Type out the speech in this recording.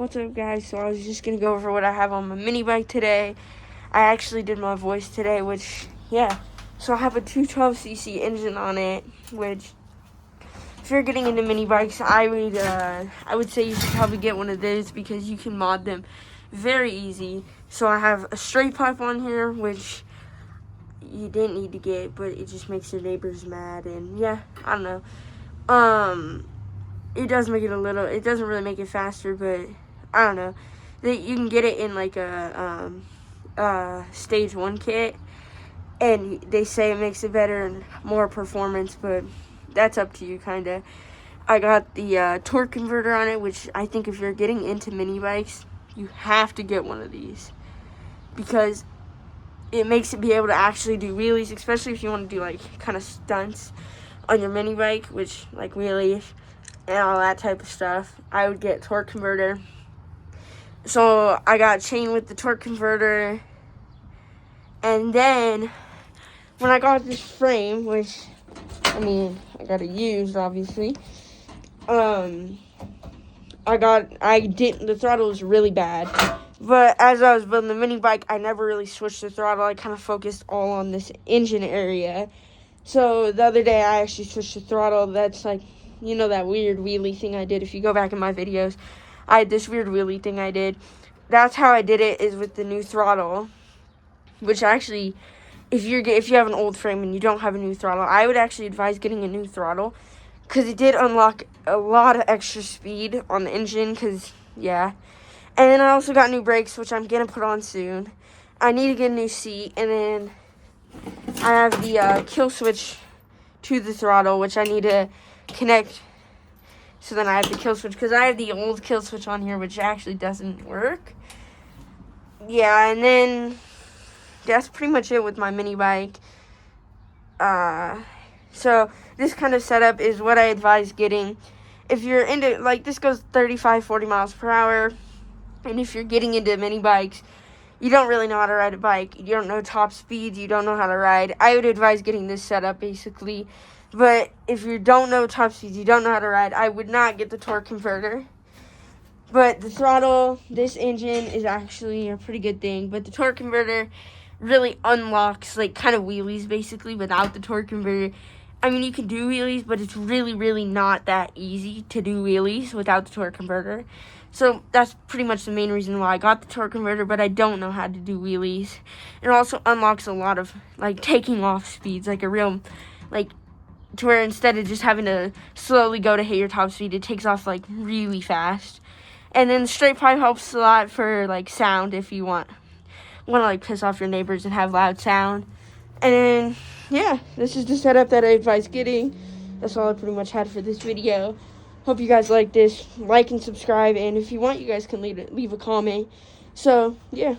What's up, guys? So I was just going to go over what I have on my mini bike today. I actually did my voice today, which, yeah. So I have a 212cc engine on it, which, if you're getting into mini bikes, I would say you should probably get one of those because you can mod them very easy. So I have a straight pipe on here, which you didn't need to get, but it just makes your neighbors mad, and yeah, I don't know. It does make it it doesn't really make it faster, but I don't know. You can get it in like a stage 1 kit, and they say it makes it better and more performance, but that's up to you, kind of. I got the torque converter on it, which I think if you're getting into mini bikes, you have to get one of these because it makes it be able to actually do wheelies, especially if you want to do like kind of stunts on your mini bike, which like wheelies and all that type of stuff. I would get torque converter. So I got chain with the torque converter, and then when I got this frame, which I got it used obviously. The throttle was really bad, but as I was building the mini bike, I never really switched the throttle. I kind of focused all on this engine area. So the other day I actually switched the throttle. That's like, that weird wheelie thing I did. If you go back in my videos, I had this weird wheelie thing I did. That's how I did it, is with the new throttle, which actually, if you have an old frame and you don't have a new throttle, I would actually advise getting a new throttle, because it did unlock a lot of extra speed on the engine, yeah. And then I also got new brakes, which I'm going to put on soon. I need to get a new seat, and then I have the kill switch to the throttle, which I need to connect. So then I have the kill switch, because I have the old kill switch on here, which actually doesn't work. Yeah, and then that's pretty much it with my mini bike. So this kind of setup is what I advise getting. If you're into, this goes 35, 40 miles per hour. And if you're getting into mini bikes, you don't really know how to ride a bike. You don't know top speeds. You don't know how to ride. I would advise getting this setup, basically. But if you don't know top speeds, you don't know how to ride, I would not get the torque converter. But the throttle, this engine is actually a pretty good thing. But the torque converter really unlocks, kind of wheelies, basically, without the torque converter. You can do wheelies, but it's really, really not that easy to do wheelies without the torque converter. So that's pretty much the main reason why I got the torque converter, but I don't know how to do wheelies. It also unlocks a lot of, taking off speeds, a real, to where instead of just having to slowly go to hit your top speed, it takes off, really fast. And then the straight pipe helps a lot for, sound, if you want to piss off your neighbors and have loud sound. And then, yeah, this is the setup that I advise getting. That's all I pretty much had for this video. Hope you guys like this. Like and subscribe, and if you want, you guys can leave a comment. So, yeah.